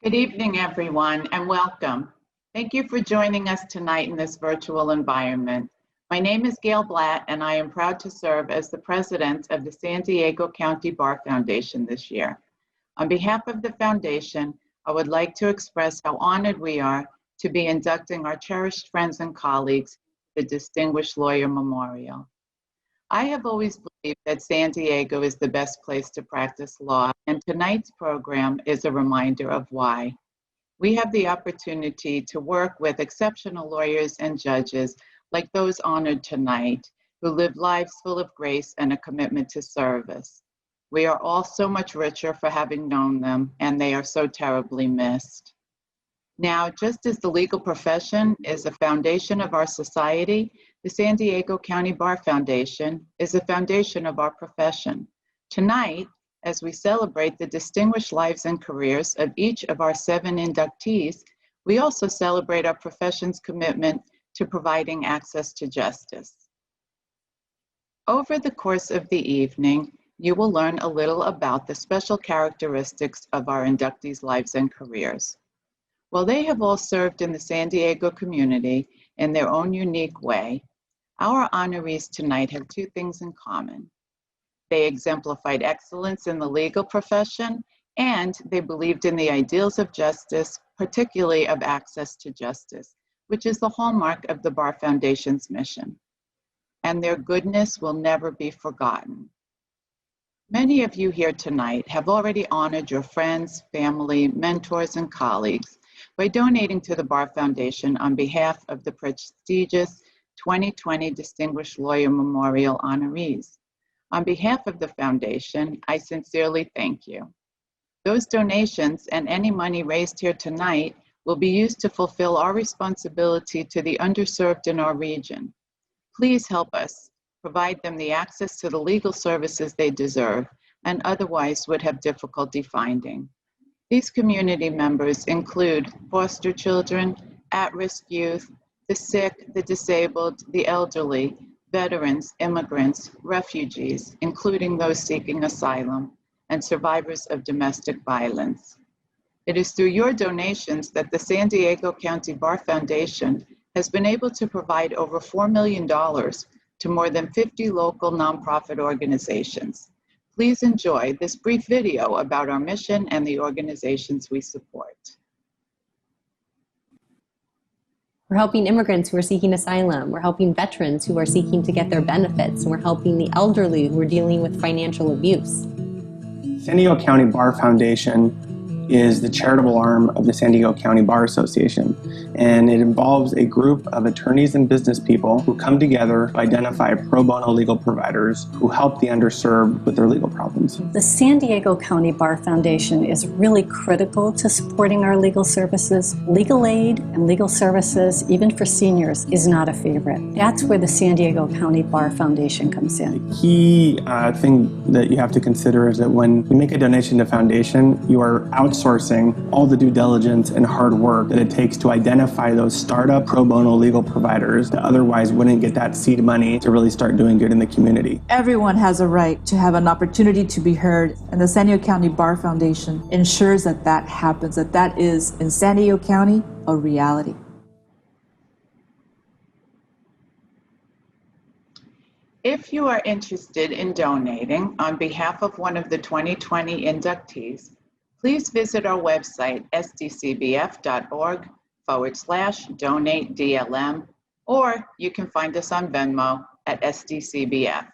Good evening, everyone, and welcome. Thank you for joining us tonight in this virtual environment. My name is Gail Blatt, and I am proud to serve as the president of the San Diego County Bar Foundation this year. On behalf of the foundation, I would like to express how honored we are to be inducting our cherished friends and colleagues to the Distinguished Lawyer Memorial. I have always believed that San Diego is the best place to practice law, and tonight's program is a reminder of why. We have the opportunity to work with exceptional lawyers and judges like those honored tonight, who live lives full of grace and a commitment to service. We are all so much richer for having known them, and they are so terribly missed. Now, just as the legal profession is a foundation of our society, the San Diego County Bar Foundation is a foundation of our profession. Tonight, as we celebrate the distinguished lives and careers of each of our 7 inductees, we also celebrate our profession's commitment to providing access to justice. Over the course of the evening, you will learn a little about the special characteristics of our inductees' lives and careers. While they have all served in the San Diego community in their own unique way, our honorees tonight have 2 things in common. They exemplified excellence in the legal profession, and they believed in the ideals of justice, particularly of access to justice, which is the hallmark of the Bar Foundation's mission. And their goodness will never be forgotten. Many of you here tonight have already honored your friends, family, mentors, and colleagues by donating to the Bar Foundation on behalf of the prestigious 2020 Distinguished Lawyer Memorial honorees. On behalf of the foundation, I sincerely thank you. Those donations and any money raised here tonight will be used to fulfill our responsibility to the underserved in our region. Please help us provide them the access to the legal services they deserve and otherwise would have difficulty finding. These community members include foster children, at-risk youth, the sick, the disabled, the elderly, veterans, immigrants, refugees, including those seeking asylum, and survivors of domestic violence. It is through your donations that the San Diego County Bar Foundation has been able to provide over $4 million to more than 50 local nonprofit organizations. Please enjoy this brief video about our mission and the organizations we support. We're helping immigrants who are seeking asylum. We're helping veterans who are seeking to get their benefits. And we're helping the elderly who are dealing with financial abuse. San Diego County Bar Foundation is the charitable arm of the San Diego County Bar Association, and it involves a group of attorneys and business people who come together to identify pro bono legal providers who help the underserved with their legal problems. The San Diego County Bar Foundation is really critical to supporting our legal services. Legal aid and legal services, even for seniors, is not a favorite. That's where the San Diego County Bar Foundation comes in. The key thing that you have to consider is that when you make a donation to foundation, you are outsourcing all the due diligence and hard work that it takes to identify those startup pro bono legal providers that otherwise wouldn't get that seed money to really start doing good in the community. Everyone has a right to have an opportunity to be heard, and the San Diego County Bar Foundation ensures that that happens, that is, in San Diego County, a reality. If you are interested in donating on behalf of one of the 2020 inductees, please visit our website, sdcbf.org/donate-DLM, or you can find us on Venmo at SDCBF.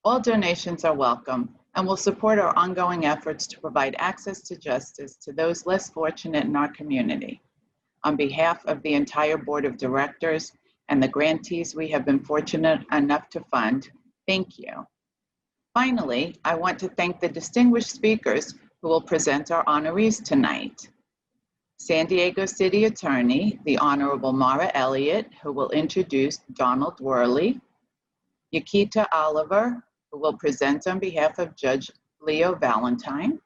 All donations are welcome and will support our ongoing efforts to provide access to justice to those less fortunate in our community. On behalf of the entire Board of Directors and the grantees we have been fortunate enough to fund, thank you. Finally, I want to thank the distinguished speakers who will present our honorees tonight. San Diego City Attorney, the Honorable Mara Elliott, who will introduce Donald Worley. Yakita Oliver, who will present on behalf of Judge Leo Valentine.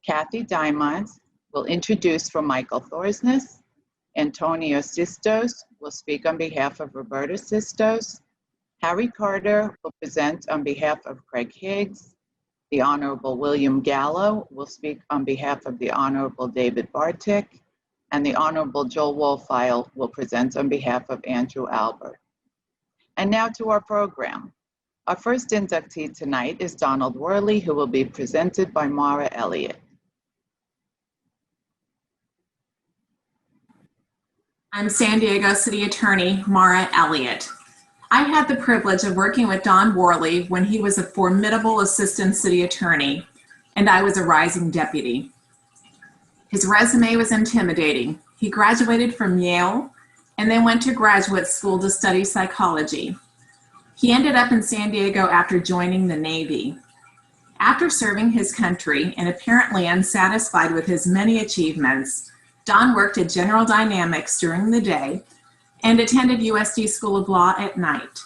Kathy Diamonds will introduce for Michael Thorsness. Antonio Sistos will speak on behalf of Roberta Sistos. Harry Carter will present on behalf of Craig Higgs. The Honorable William Gallo will speak on behalf of the Honorable David Bartik, and the Honorable Joel Wolfile will present on behalf of Andrew Albert. And now to our program. Our first inductee tonight is Donald Worley, who will be presented by Mara Elliott. I'm San Diego City Attorney Mara Elliott. I had the privilege of working with Don Worley when he was a formidable assistant city attorney, and I was a rising deputy. His resume was intimidating. He graduated from Yale and then went to graduate school to study psychology. He ended up in San Diego after joining the Navy. After serving his country and apparently unsatisfied with his many achievements, Don worked at General Dynamics during the day and attended USD School of Law at night.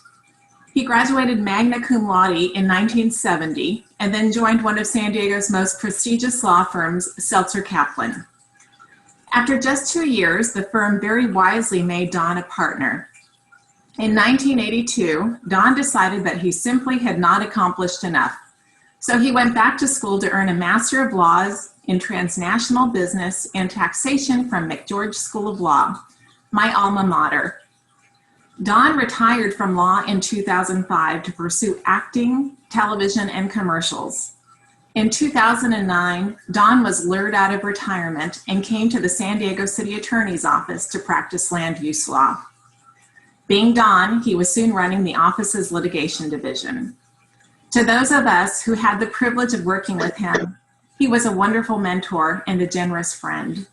He graduated magna cum laude in 1970 and then joined one of San Diego's most prestigious law firms, Seltzer Kaplan. After just 2 years, the firm very wisely made Don a partner. In 1982, Don decided that he simply had not accomplished enough. So he went back to school to earn a Master of Laws in Transnational Business and Taxation from McGeorge School of Law, my alma mater. Don retired from law in 2005 to pursue acting, television, and commercials. In 2009, Don was lured out of retirement and came to the San Diego City Attorney's Office to practice land use law. Being Don, he was soon running the office's litigation division. To those of us who had the privilege of working with him, he was a wonderful mentor and a generous friend.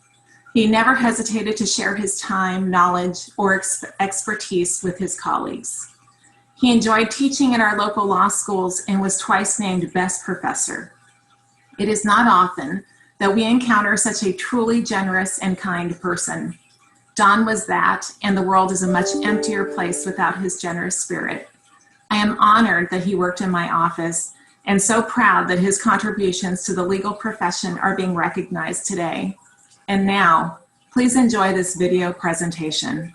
He never hesitated to share his time, knowledge, or expertise with his colleagues. He enjoyed teaching at our local law schools and was twice named Best Professor. It is not often that we encounter such a truly generous and kind person. Don was that, and the world is a much emptier place without his generous spirit. I am honored that he worked in my office and so proud that his contributions to the legal profession are being recognized today. And now, please enjoy this video presentation.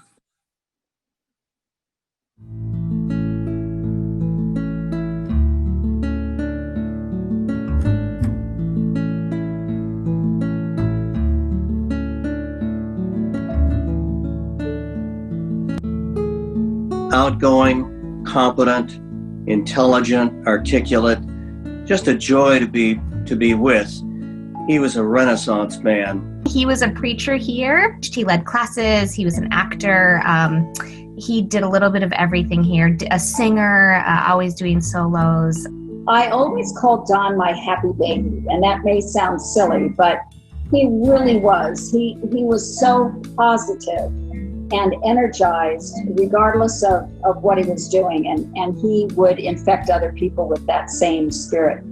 Outgoing, competent, intelligent, articulate, just a joy to be with. He was a Renaissance man. He was a preacher here. He led classes. He was an actor. He did a little bit of everything here. A singer, always doing solos. I always called Don my happy baby, and that may sound silly, but he really was. He was so positive and energized regardless of what he was doing, and he would infect other people with that same spirit.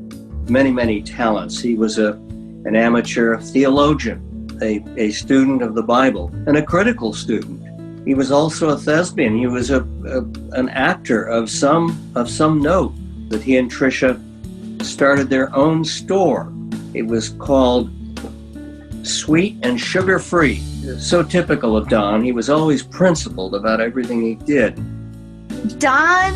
Many talents. He was an amateur theologian, a student of the Bible, and a critical student. He was also a thespian. He was an actor of some note. That he and Tricia started their own store. It was called Sweet and Sugar Free. So typical of Don. He was always principled about everything he did. Don,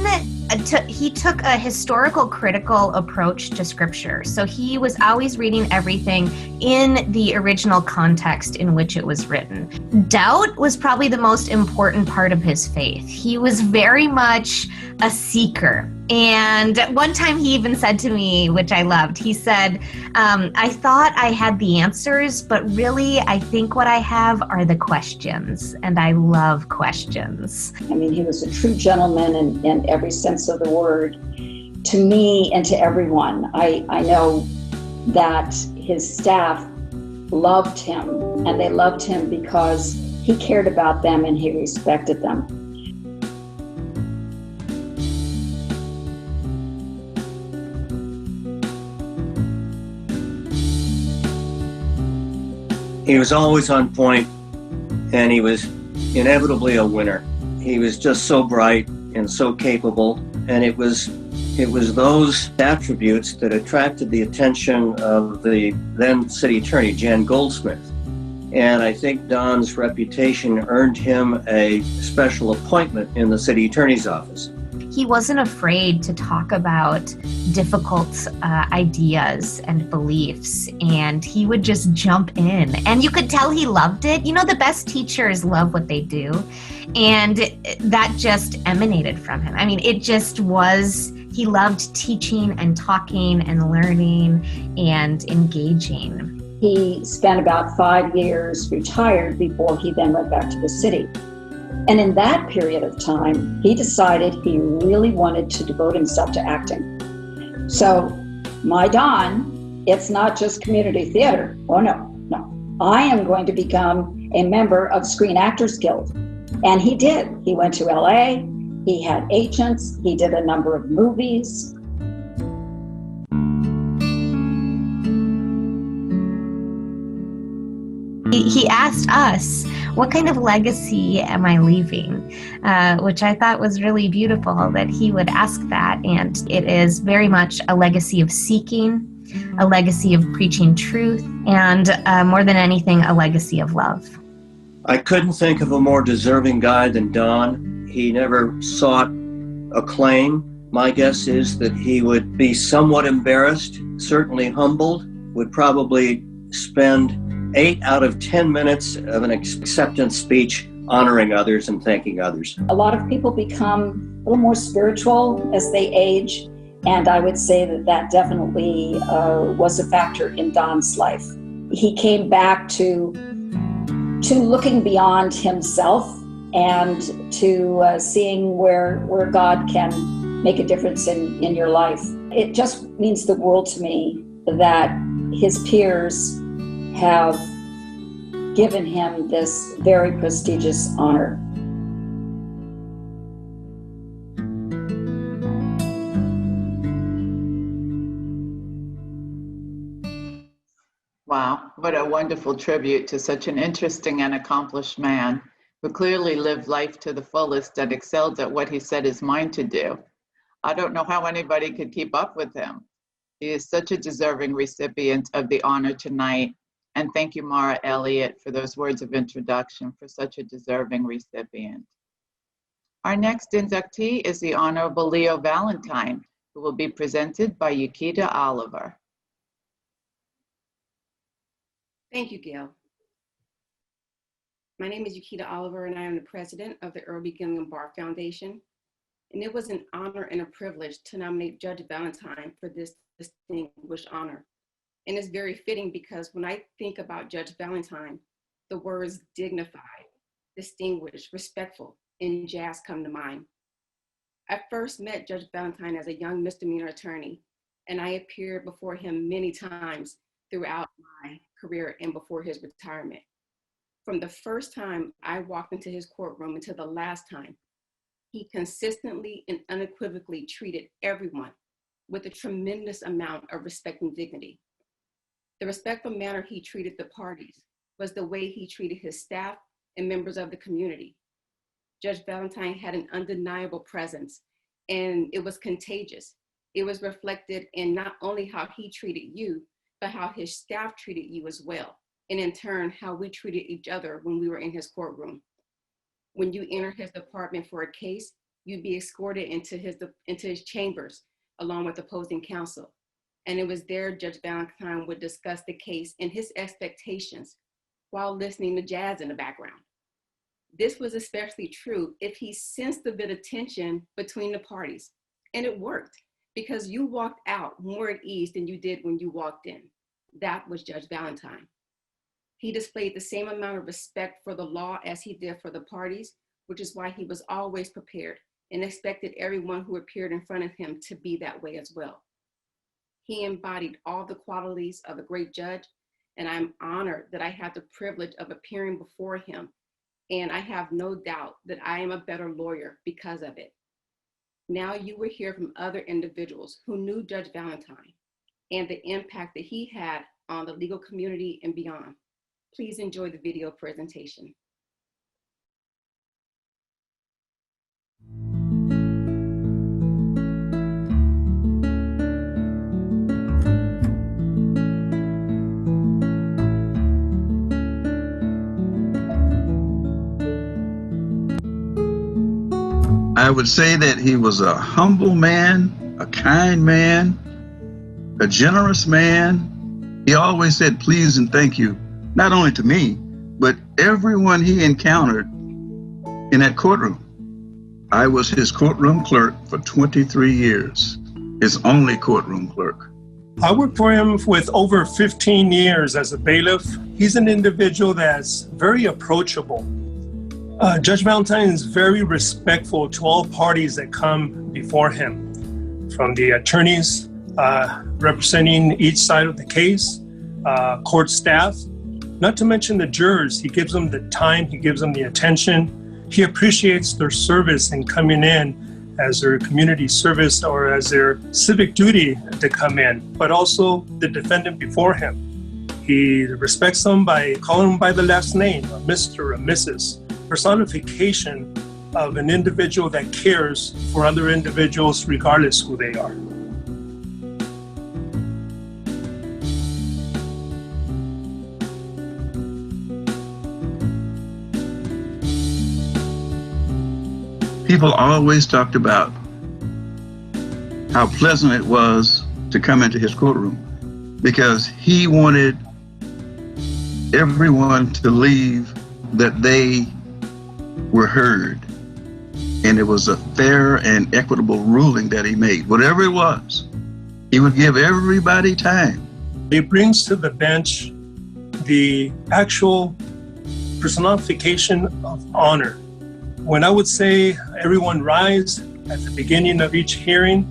he took a historical critical approach to scripture. So he was always reading everything in the original context in which it was written. Doubt was probably the most important part of his faith. He was very much a seeker. And one time he even said to me, which I loved, he said, I thought I had the answers, but really I think what I have are the questions, and I love questions. I mean, he was a true gentleman in every sense of the word. To me and to everyone, I know that his staff loved him, and they loved him because he cared about them and he respected them. He was always on point, and he was inevitably a winner. He was just so bright and so capable, and it was those attributes that attracted the attention of the then city attorney, Jan Goldsmith. And I think Don's reputation earned him a special appointment in the city attorney's office. He wasn't afraid to talk about difficult ideas and beliefs, and he would just jump in. And you could tell he loved it. You know, the best teachers love what they do, and that just emanated from him. I mean, it just was, he loved teaching and talking and learning and engaging. He spent about 5 years retired before he then went back to the city. And in that period of time, he decided he really wanted to devote himself to acting. So, my Don, it's not just community theater. Oh, no. I am going to become a member of Screen Actors Guild. And he did. He went to LA, he had agents, he did a number of movies. He asked us, what kind of legacy am I leaving? Which I thought was really beautiful that he would ask that. And it is very much a legacy of seeking, a legacy of preaching truth, and more than anything, a legacy of love. I couldn't think of a more deserving guy than Don. He never sought acclaim. My guess is that he would be somewhat embarrassed, certainly humbled, would probably spend 8 out of 10 minutes of an acceptance speech honoring others and thanking others. A lot of people become a little more spiritual as they age, and I would say that that definitely was a factor in Don's life. He came back to looking beyond himself and to seeing where God can make a difference in your life. It just means the world to me that his peers have given him this very prestigious honor. Wow, what a wonderful tribute to such an interesting and accomplished man who clearly lived life to the fullest and excelled at what he set his mind to do. I don't know how anybody could keep up with him. He is such a deserving recipient of the honor tonight. And thank you, Mara Elliott, for those words of introduction for such a deserving recipient. Our next inductee is the Honorable Leo Valentine, who will be presented by Yukita Oliver. Thank you, Gail. My name is Yukita Oliver, and I am the president of the Earl B. Gilliam Barr Foundation. And it was an honor and a privilege to nominate Judge Valentine for this distinguished honor. And it's very fitting because when I think about Judge Valentine, the words dignified, distinguished, respectful, and jazz come to mind. I first met Judge Valentine as a young misdemeanor attorney, and I appeared before him many times throughout my career and before his retirement. From the first time I walked into his courtroom until the last time, he consistently and unequivocally treated everyone with a tremendous amount of respect and dignity. The respectful manner he treated the parties was the way he treated his staff and members of the community. Judge Valentine had an undeniable presence, and it was contagious. It was reflected in not only how he treated you, but how his staff treated you as well, and in turn, how we treated each other when we were in his courtroom. When you enter his department for a case, you'd be escorted into his chambers along with opposing counsel. And it was there Judge Valentine would discuss the case and his expectations while listening to jazz in the background. This was especially true if he sensed a bit of tension between the parties. And it worked because you walked out more at ease than you did when you walked in. That was Judge Valentine. He displayed the same amount of respect for the law as he did for the parties, which is why he was always prepared and expected everyone who appeared in front of him to be that way as well. He embodied all the qualities of a great judge, and I'm honored that I had the privilege of appearing before him, and I have no doubt that I am a better lawyer because of it. Now you will hear from other individuals who knew Judge Valentine and the impact that he had on the legal community and beyond. Please enjoy the video presentation. I would say that he was a humble man, a kind man, a generous man. He always said please and thank you, not only to me, but everyone he encountered in that courtroom. I was his courtroom clerk for 23 years, his only courtroom clerk. I worked for him with over 15 years as a bailiff. He's an individual that's very approachable. Judge Valentine is very respectful to all parties that come before him, from the attorneys representing each side of the case, court staff, not to mention the jurors. He gives them the time, he gives them the attention. He appreciates their service in coming in as their community service or as their civic duty to come in, but also the defendant before him. He respects them by calling them by the last name, a Mr. or a Mrs. Personification of an individual that cares for other individuals regardless who they are. People always talked about how pleasant it was to come into his courtroom because he wanted everyone to leave that they were heard. And it was a fair and equitable ruling that he made. Whatever it was, he would give everybody time. He brings to the bench the actual personification of honor. When I would say everyone rise at the beginning of each hearing,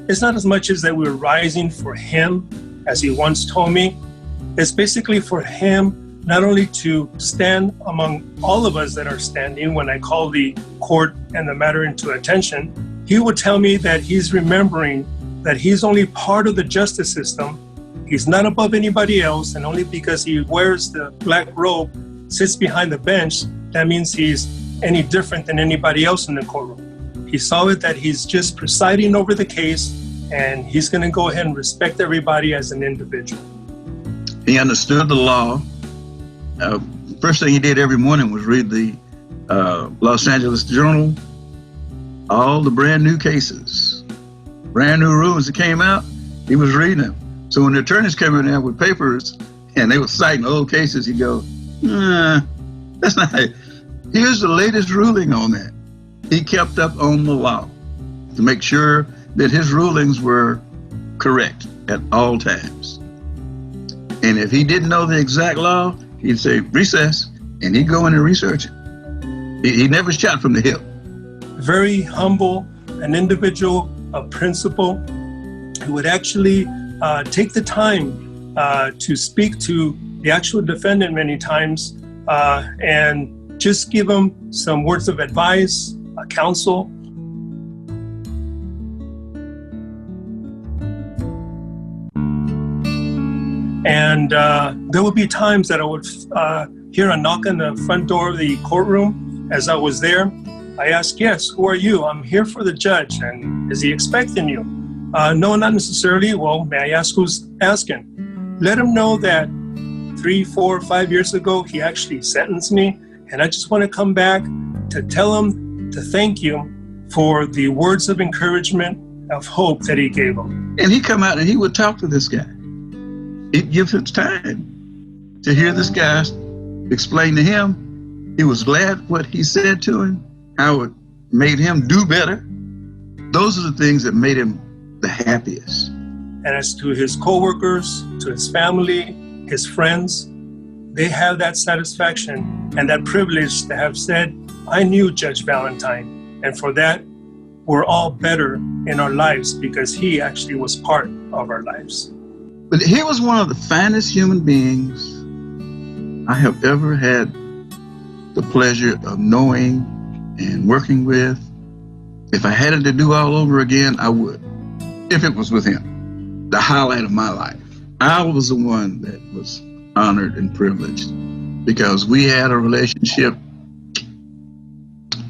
it's not as much as that we're rising for him, as he once told me. It's basically for him not only to stand among all of us that are standing when I call the court and the matter into attention. He would tell me that he's remembering that he's only part of the justice system. He's not above anybody else, and only because he wears the black robe, sits behind the bench, that means he's any different than anybody else in the courtroom. He saw it that he's just presiding over the case, and he's going to go ahead and respect everybody as an individual. He understood the law. First thing he did every morning was read the Los Angeles Journal, all the brand new cases, brand new rulings that came out, he was reading them. So when the attorneys came in there with papers and they were citing old cases, he'd go, that's not it. Here's the latest ruling on that. He kept up on the law to make sure that his rulings were correct at all times. And if he didn't know the exact law, he'd say recess, and he'd go in and research it. He never shot from the hip. Very humble, an individual of principle who would actually take the time to speak to the actual defendant many times and just give him some words of advice, counsel. And there would be times that I would hear a knock on the front door of the courtroom as I was there. I asked, yes, who are you? I'm here for the judge. And is he expecting you? No, not necessarily. Well, may I ask who's asking? Let him know that 3, 4, 5 years ago, he actually sentenced me. And I just want to come back to tell him to thank you for the words of encouragement, of hope that he gave him. And he'd come out and he would talk to this guy. He'd give him time to hear this guy explain to him. He was glad what he said to him, how it made him do better. Those are the things that made him the happiest. And as to his coworkers, to his family, his friends, they have that satisfaction and that privilege to have said, I knew Judge Valentine. And for that, we're all better in our lives because he actually was part of our lives. But he was one of the finest human beings I have ever had the pleasure of knowing and working with. If I had it to do all over again, I would, if it was with him. The highlight of my life. I was the one that was honored and privileged because we had a relationship.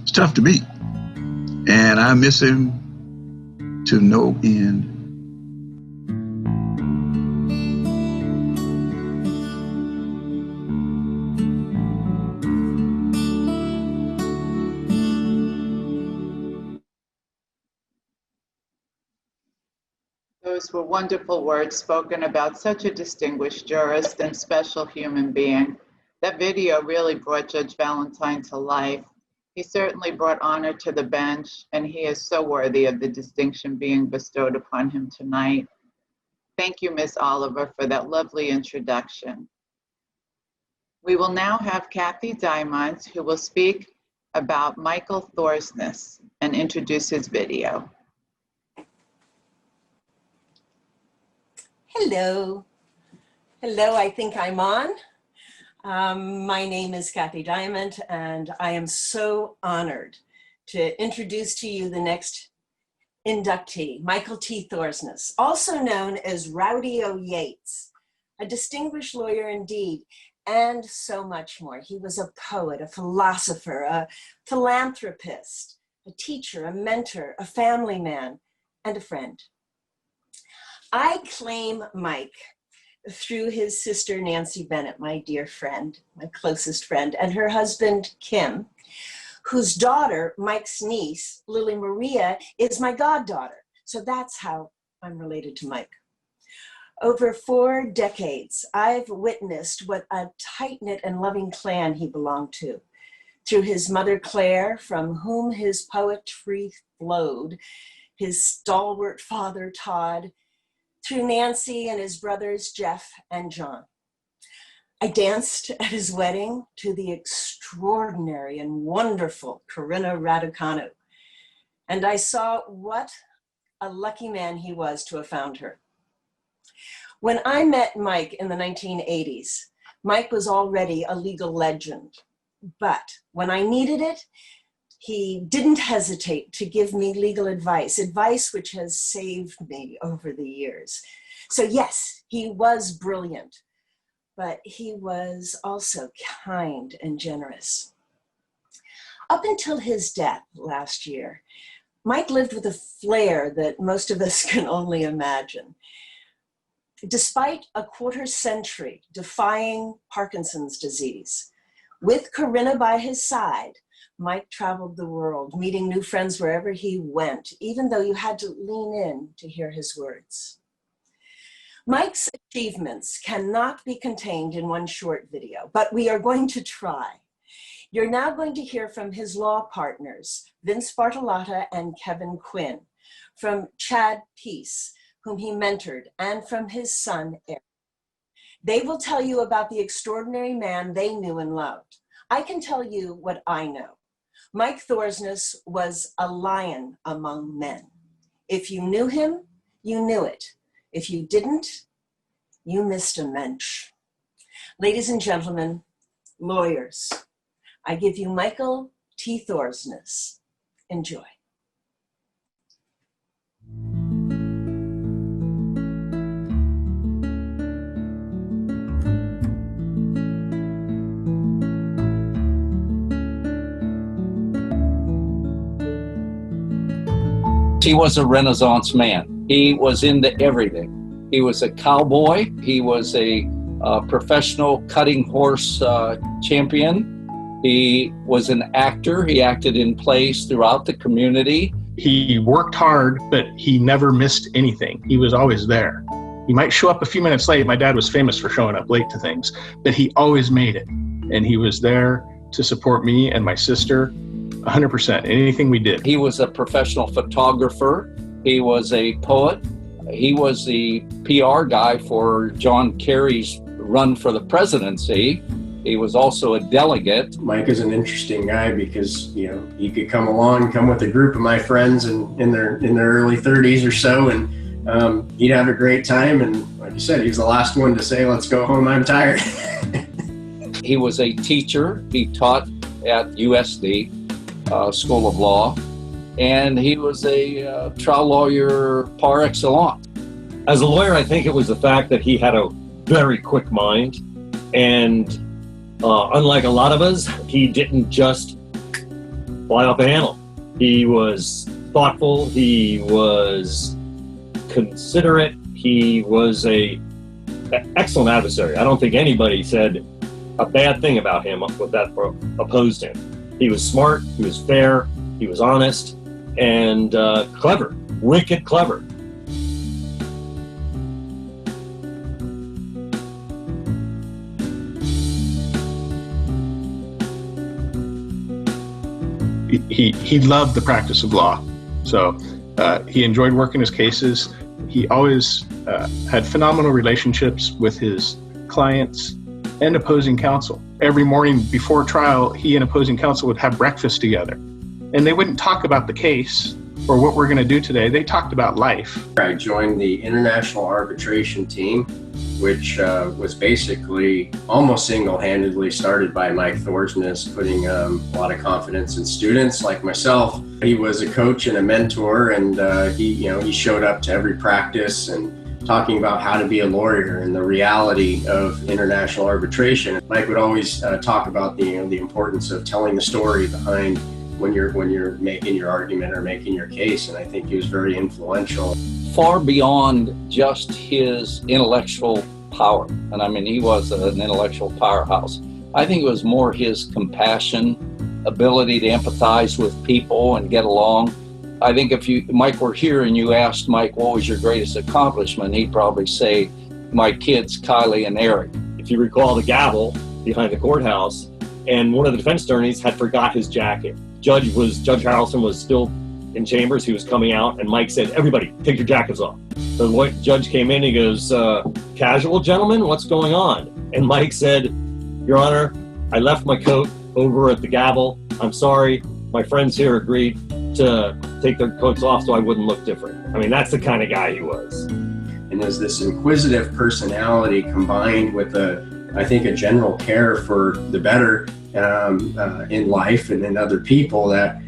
It's tough to beat. And I miss him to no end. Those were wonderful words spoken about such a distinguished jurist and special human being. That video really brought Judge Valentine to life. He certainly brought honor to the bench, and he is so worthy of the distinction being bestowed upon him tonight. Thank you, Ms. Oliver, for that lovely introduction. We will now have Kathy Diamond, who will speak about Michael Thorsness and introduce his video. Hello. Hello, I think I'm on. My name is Kathy Diamond, and I am so honored to introduce to you the next inductee, Michael T. Thorsness, also known as Rowdy O. Yates, a distinguished lawyer indeed, and so much more. He was a poet, a philosopher, a philanthropist, a teacher, a mentor, a family man, and a friend. I claim Mike through his sister, Nancy Bennett, my dear friend, my closest friend, and her husband, Kim, whose daughter, Mike's niece, Lily Maria, is my goddaughter. So that's how I'm related to Mike. Over 4 decades, I've witnessed what a tight-knit and loving clan he belonged to. Through his mother, Claire, from whom his poetry flowed, his stalwart father, Todd, through Nancy and his brothers, Jeff and John. I danced at his wedding to the extraordinary and wonderful Corinna Raducanu, and I saw what a lucky man he was to have found her. When I met Mike in the 1980s, Mike was already a legal legend, but when I needed it, he didn't hesitate to give me legal advice which has saved me over the years. So yes, he was brilliant, but he was also kind and generous. Up until his death last year, Mike lived with a flair that most of us can only imagine. Despite a 1/4 century defying Parkinson's disease, with Corinna by his side, Mike traveled the world, meeting new friends wherever he went, even though you had to lean in to hear his words. Mike's achievements cannot be contained in one short video, but we are going to try. You're now going to hear from his law partners, Vince Bartolotta and Kevin Quinn, from Chad Peace, whom he mentored, and from his son, Eric. They will tell you about the extraordinary man they knew and loved. I can tell you what I know. Mike Thorsness was a lion among men. If you knew him, you knew it. If you didn't, you missed a mensch. Ladies and gentlemen, lawyers, I give you Michael T. Thorsness. Enjoy. He was a Renaissance man. He was into everything. He was a cowboy. He was a professional cutting horse champion. He was an actor. He acted in plays throughout the community. He worked hard, but he never missed anything. He was always there. He might show up a few minutes late. My dad was famous for showing up late to things, but he always made it. And he was there to support me and my sister 100%, anything we did. He was a professional photographer. He was a poet. He was the PR guy for John Kerry's run for the presidency. He was also a delegate. Mike is an interesting guy because, you know, he could come with a group of my friends in their early 30s or so, and he'd have a great time. And like you said, he was the last one to say, "Let's go home, I'm tired." He was a teacher. He taught at USD. School of Law, and he was a trial lawyer par excellence. As a lawyer, I think it was the fact that he had a very quick mind, and unlike a lot of us, he didn't just fly off the handle. He was thoughtful, he was considerate, he was an excellent adversary. I don't think anybody said a bad thing about him that opposed him. He was smart, he was fair, he was honest, and clever, wicked clever. he loved the practice of law. So he enjoyed working his cases. He always had phenomenal relationships with his clients and opposing counsel. Every morning before trial, he and opposing counsel would have breakfast together. And they wouldn't talk about the case or what we're going to do today. They talked about life. I joined the international arbitration team, which was basically almost single-handedly started by Mike Thorsness, putting a lot of confidence in students like myself. He was a coach and a mentor, and he showed up to every practice and talking about how to be a lawyer and the reality of international arbitration. Mike would always talk about the importance of telling the story behind when you're making your argument or making your case, and I think he was very influential. Far beyond just his intellectual power, and I mean he was an intellectual powerhouse. I think it was more his compassion, ability to empathize with people and get along. I think if Mike were here and you asked Mike what was your greatest accomplishment, he'd probably say my kids, Kylie and Eric. If you recall the gavel behind the courthouse, and one of the defense attorneys had forgot his jacket. Judge Harrelson was still in chambers. He was coming out, and Mike said, "Everybody, take your jackets off." So the judge came in. He goes, "Casual, gentlemen, what's going on?" And Mike said, "Your Honor, I left my coat over at the gavel. I'm sorry. My friends here agreed to take their coats off so I wouldn't look different." I mean, that's the kind of guy he was. And there's this inquisitive personality combined with I think a general care for the better in life and in other people that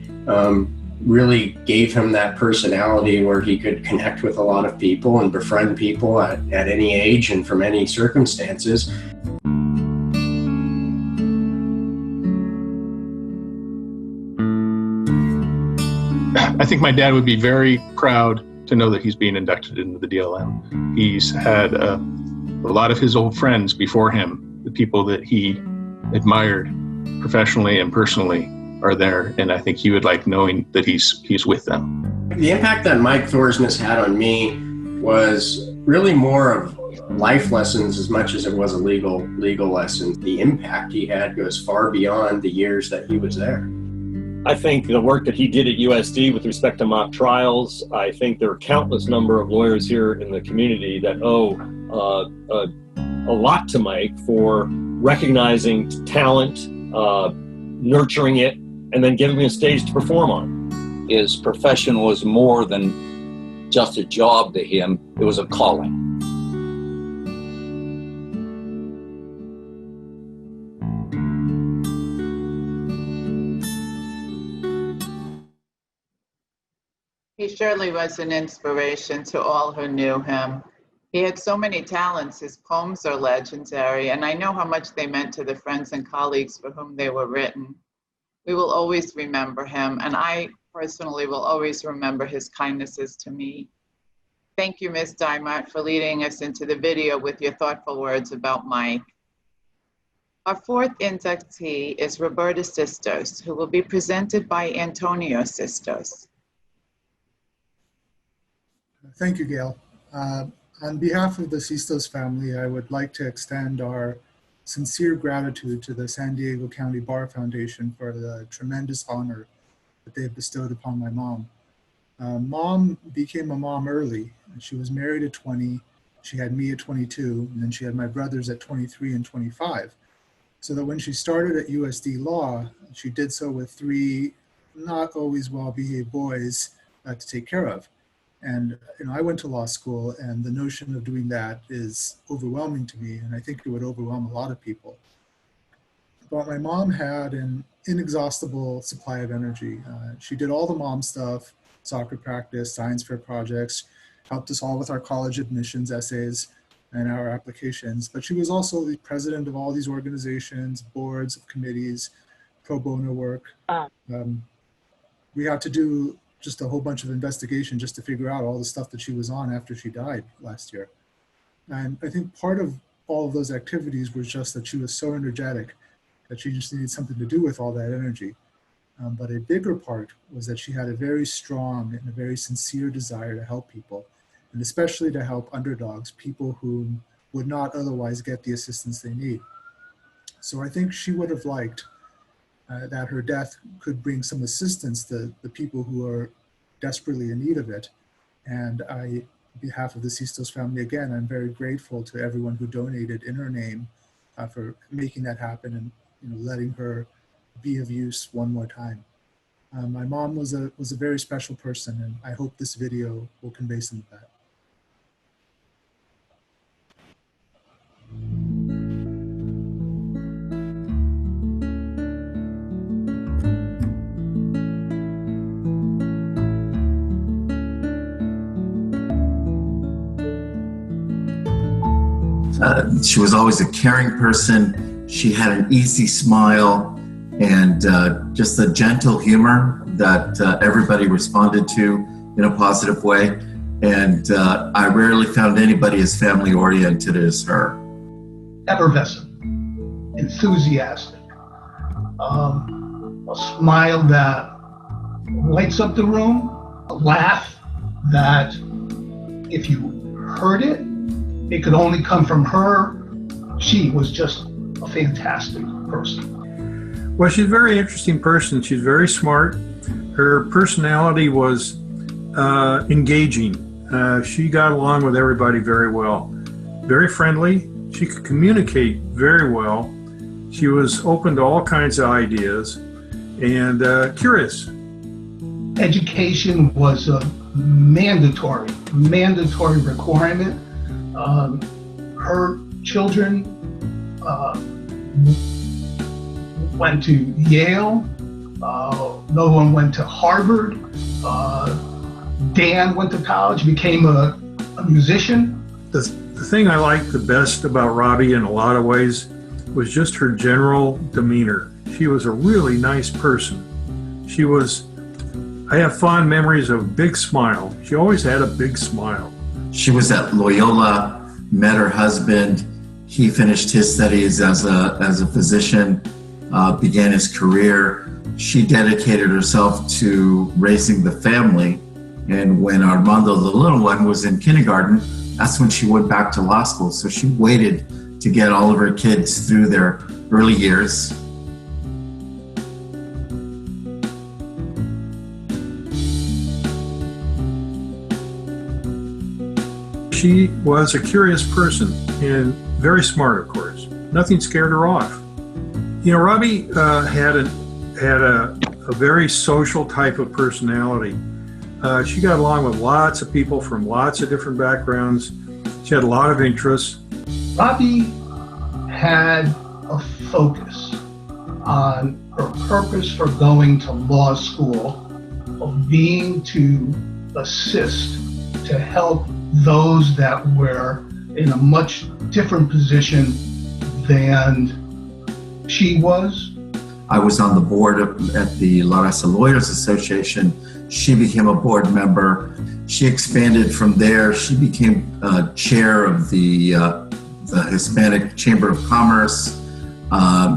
really gave him that personality where he could connect with a lot of people and befriend people at any age and from any circumstances. I think my dad would be very proud to know that he's being inducted into the DLM. He's had a lot of his old friends before him, the people that he admired professionally and personally, are there, and I think he would like knowing that he's with them. The impact that Mike Thorsness had on me was really more of life lessons as much as it was a legal lesson. The impact he had goes far beyond the years that he was there. I think the work that he did at USD with respect to mock trials, I think there are countless number of lawyers here in the community that owe a lot to Mike for recognizing talent, nurturing it, and then giving him a stage to perform on. His profession was more than just a job to him. It was a calling. He surely was an inspiration to all who knew him. He had so many talents. His poems are legendary, and I know how much they meant to the friends and colleagues for whom they were written. We will always remember him, and I personally will always remember his kindnesses to me. Thank you, Ms. Dimart, for leading us into the video with your thoughtful words about Mike. Our fourth inductee is Roberta Sisters, who will be presented by Antonio Sisters. Thank you, Gail. On behalf of the Sisters family, I would like to extend our sincere gratitude to the San Diego County Bar Foundation for the tremendous honor that they've bestowed upon my mom. Mom became a mom early. She was married at 20, she had me at 22, and then she had my brothers at 23 and 25. So that when she started at USD Law, she did so with 3 not always well-behaved boys to take care of. And I went to law school, and the notion of doing that is overwhelming to me, and I think it would overwhelm a lot of people. But my mom had an inexhaustible supply of energy. She did all the mom stuff, soccer practice, science fair projects, helped us all with our college admissions essays and our applications. But she was also the president of all these organizations, boards of committees, pro bono work. We had to do just a whole bunch of investigation just to figure out all the stuff that she was on after she died last year. And I think part of all of those activities was just that she was so energetic that she just needed something to do with all that energy. But a bigger part was that she had a very strong and a very sincere desire to help people, and especially to help underdogs, people who would not otherwise get the assistance they need. So I think she would have liked that her death could bring some assistance to the people who are desperately in need of it. And on behalf of the Sistos family, again, I'm very grateful to everyone who donated in her name for making that happen and letting her be of use one more time. My mom was a very special person, and I hope this video will convey some of that. She was always a caring person. She had an easy smile and just a gentle humor that everybody responded to in a positive way. And I rarely found anybody as family oriented as her. Effervescent, enthusiastic, a smile that lights up the room, a laugh that if you heard it, it could only come from her. She was just a fantastic person. Well, she's a very interesting person. She's very smart. Her personality was engaging. She got along with everybody very well. Very friendly. She could communicate very well. She was open to all kinds of ideas and curious. Education was a mandatory requirement. Her children went to Yale. No one went to Harvard. Dan went to college, became a musician. The thing I liked the best about Robbie in a lot of ways was just her general demeanor. She was a really nice person. I have fond memories of a big smile. She always had a big smile. She was at Loyola, met her husband. He finished his studies as a physician, began his career. She dedicated herself to raising the family. And when Armando, the little one, was in kindergarten, that's when she went back to law school. So she waited to get all of her kids through their early years. She was a curious person and very smart, of course. Nothing scared her off. You know, Robbie had a very social type of personality. She got along with lots of people from lots of different backgrounds. She had a lot of interests. Robbie had a focus on her purpose for going to law school, of being to assist, to help those that were in a much different position than she was. I was on the board at the La Raza Lawyers Association. She became a board member. She expanded from there. She became chair of the Hispanic Chamber of Commerce.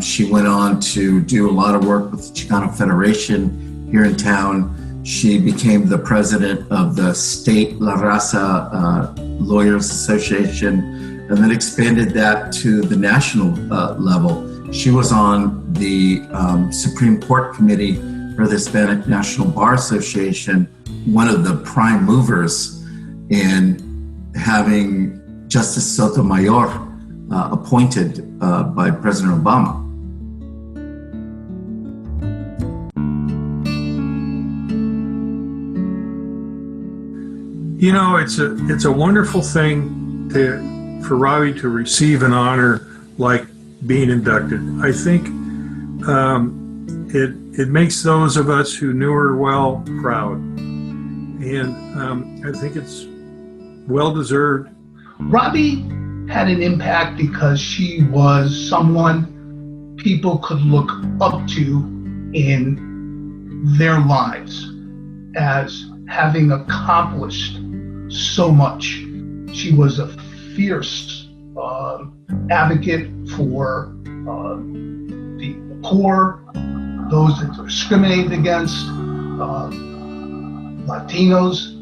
She went on to do a lot of work with the Chicano Federation here in town. She became the president of the state La Raza Lawyers Association, and then expanded that to the national level. She was on the Supreme Court Committee for the Hispanic National Bar Association, one of the prime movers in having Justice Sotomayor appointed by President Obama. You know, it's a wonderful thing for Robbie to receive an honor like being inducted. I think it makes those of us who knew her well proud, and I think it's well deserved. Robbie had an impact because she was someone people could look up to in their lives as having accomplished so much. She was a fierce advocate for the poor, those that were discriminated against, Latinos,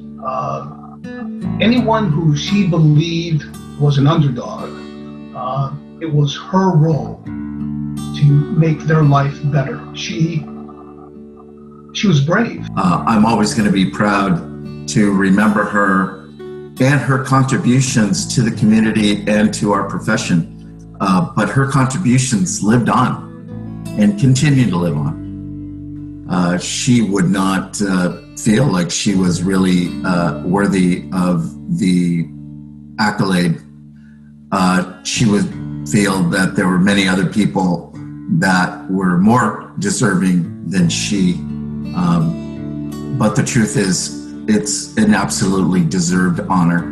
anyone who she believed was an underdog. It was her role to to make their life better. She was brave. I'm always going to be proud to remember her and her contributions to the community and to our profession. But her contributions lived on and continue to live on. She would not feel like she was really worthy of the accolade. She would feel that there were many other people that were more deserving than she. But the truth is, it's an absolutely deserved honor.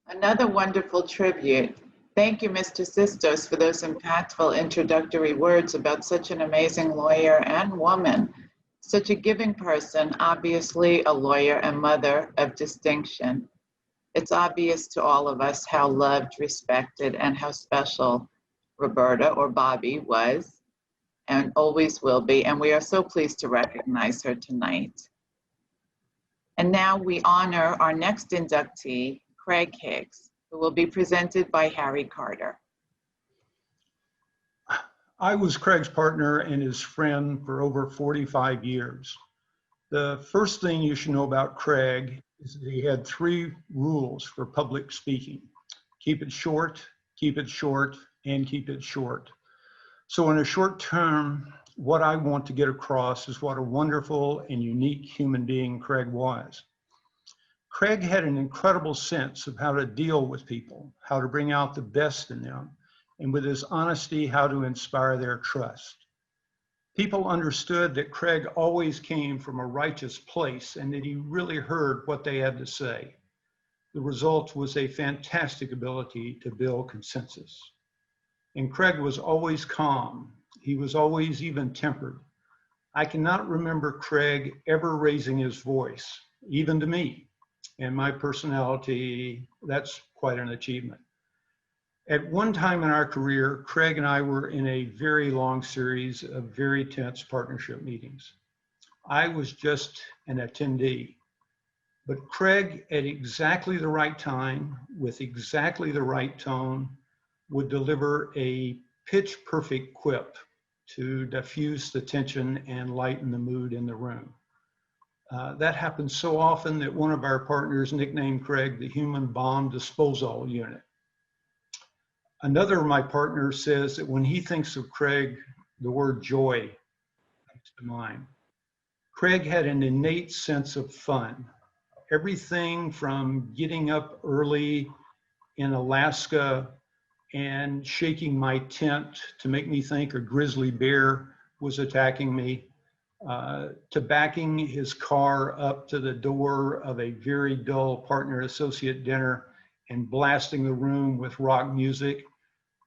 Another wonderful tribute. Thank you, Mr. Sistos, for those impactful introductory words about such an amazing lawyer and woman. Such a giving person, obviously a lawyer and mother of distinction. It's obvious to all of us how loved, respected, and how special Roberta, or Bobby, was and always will be, and we are so pleased to recognize her tonight. And now we honor our next inductee, Craig Higgs, who will be presented by Harry Carter. I was Craig's partner and his friend for over 45 years. The first thing you should know about Craig is that he had 3 rules for public speaking. Keep it short, and keep it short. So in a short term, what I want to get across is what a wonderful and unique human being Craig was. Craig had an incredible sense of how to deal with people, how to bring out the best in them, and with his honesty, how to inspire their trust. People understood that Craig always came from a righteous place and that he really heard what they had to say. The result was a fantastic ability to build consensus. And Craig was always calm. He was always even-tempered. I cannot remember Craig ever raising his voice, even to me. And my personality, that's quite an achievement. At one time in our career, Craig and I were in a very long series of very tense partnership meetings. I was just an attendee, but Craig, at exactly the right time, with exactly the right tone, would deliver a pitch-perfect quip to diffuse the tension and lighten the mood in the room. That happened so often that one of our partners nicknamed Craig the human bomb disposal unit. Another of my partners says that when he thinks of Craig, the word joy comes to mind. Craig had an innate sense of fun. Everything from getting up early in Alaska and shaking my tent to make me think a grizzly bear was attacking me, to backing his car up to the door of a very dull partner-associate dinner and blasting the room with rock music,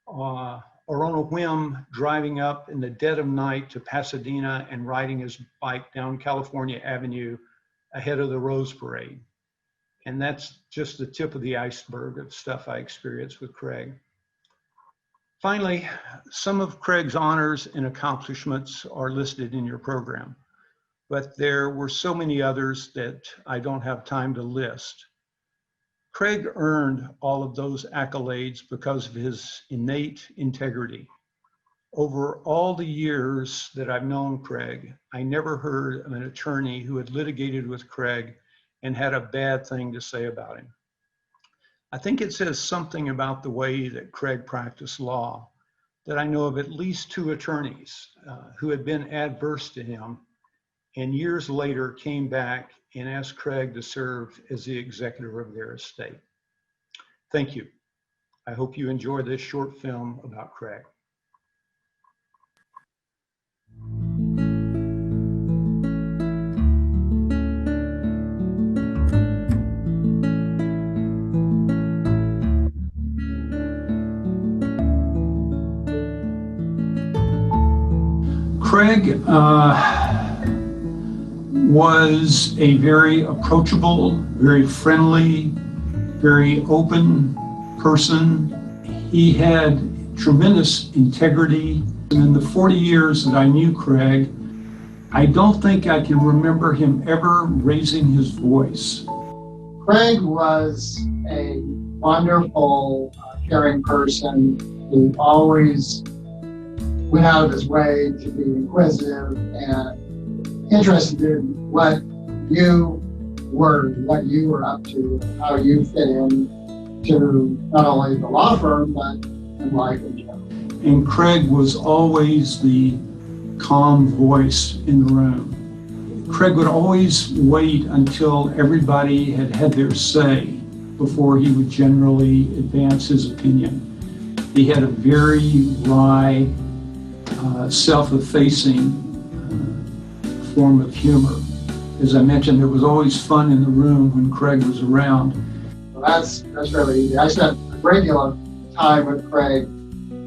or on a whim, driving up in the dead of night to Pasadena and riding his bike down California Avenue ahead of the Rose Parade. And that's just the tip of the iceberg of stuff I experienced with Craig. Finally, some of Craig's honors and accomplishments are listed in your program, but there were so many others that I don't have time to list. Craig earned all of those accolades because of his innate integrity. Over all the years that I've known Craig, I never heard of an attorney who had litigated with Craig and had a bad thing to say about him. I think it says something about the way that Craig practiced law that I know of at least 2 attorneys who had been adverse to him and years later came back and asked Craig to serve as the executor of their estate. Thank you. I hope you enjoy this short film about Craig. Craig was a very approachable, very friendly, very open person. He had tremendous integrity. And in the 40 years that I knew Craig, I don't think I can remember him ever raising his voice. Craig was a wonderful, caring person who always went out of his way to be inquisitive and interested in what you were up to, and how you fit in to not only the law firm, but in life in general. And Craig was always the calm voice in the room. Craig would always wait until everybody had had their say before he would generally advance his opinion. He had a very wry, self-effacing form of humor. As I mentioned, there was always fun in the room when Craig was around. Well, that's really easy. I spent a great deal of time with Craig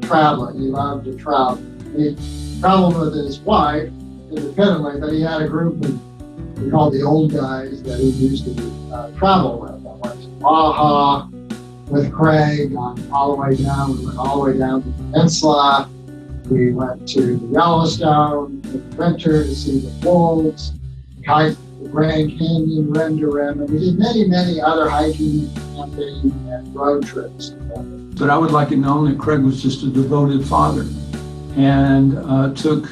traveling. He loved to travel. He traveled with his wife independently, but he had a group of, we called the old guys, that he used to travel with. I went to Baja with Craig all the way down. We went all the way down to the Peninsula. We went to the Yellowstone in the winter to see the wolves, hiked the Grand Canyon, Renderim, and we did many, many other hiking, camping, and road trips together. But I would like it known that Craig was just a devoted father and took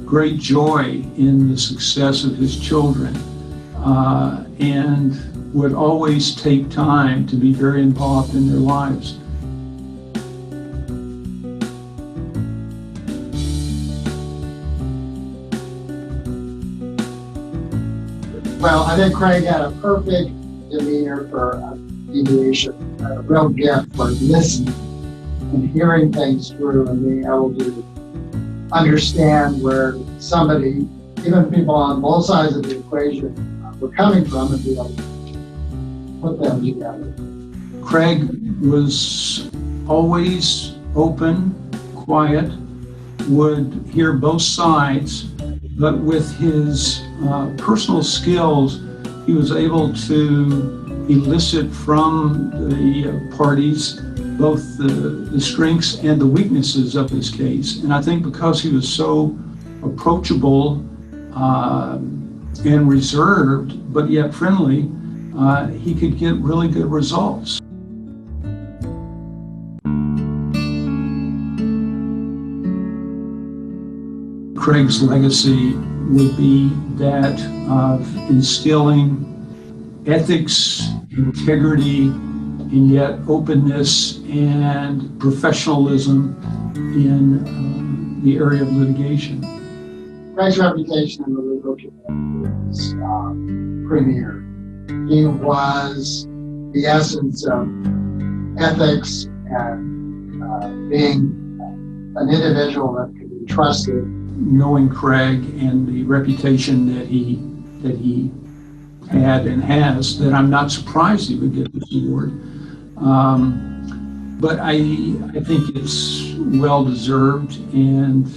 great joy in the success of his children and would always take time to be very involved in their lives. Well, I think Craig had a perfect demeanor for mediation, a real gift for listening and hearing things through and being able to understand where somebody, even people on both sides of the equation, were coming from and be able to put them together. Craig was always open, quiet, would hear both sides, but with his personal skills, he was able to elicit from the parties both the strengths and the weaknesses of his case. And I think because he was so approachable and reserved, but yet friendly, he could get really good results. Craig's legacy would be that of instilling ethics, integrity, and yet openness and professionalism in the area of litigation. Craig's reputation in the legal community was premier. He was the essence of ethics and being an individual that could be trusted. Knowing Craig and the reputation that he had and has, that I'm not surprised he would get this award. But I think it's well deserved, and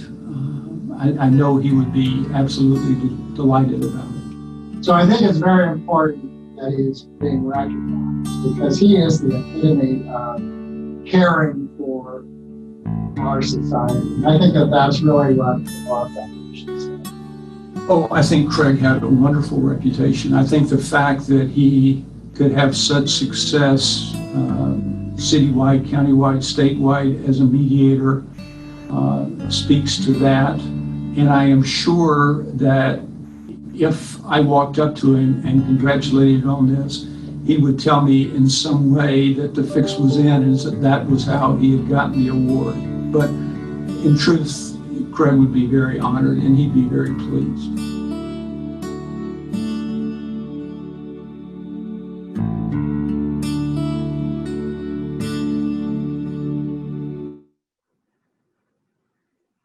I know he would be absolutely delighted about it. So I think it's very important that he is being recognized, because he is the epitome of caring for our society. And I think that that's really what the Bar Foundation is. Oh, I think Craig had a wonderful reputation. I think the fact that he could have such success citywide, countywide, statewide as a mediator speaks to that. And I am sure that if I walked up to him and congratulated on this, he would tell me in some way that the fix was in, and that was how he had gotten the award. But in truth, Craig would be very honored and he'd be very pleased.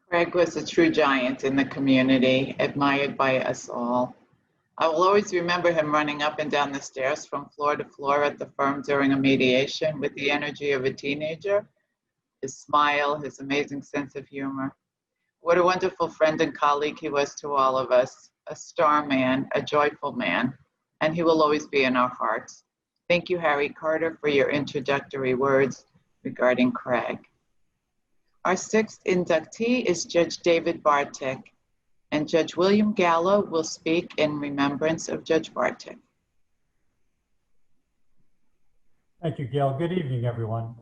Craig was a true giant in the community, admired by us all. I will always remember him running up and down the stairs from floor to floor at the firm during a mediation with the energy of a teenager, his smile, his amazing sense of humor. What a wonderful friend and colleague he was to all of us, a star man, a joyful man, and he will always be in our hearts. Thank you, Harry Carter, for your introductory words regarding Craig. Our sixth inductee is Judge David Bartik. and Judge William Gallo will speak in remembrance of Judge Bartik. Thank you, Gail. Good evening, everyone.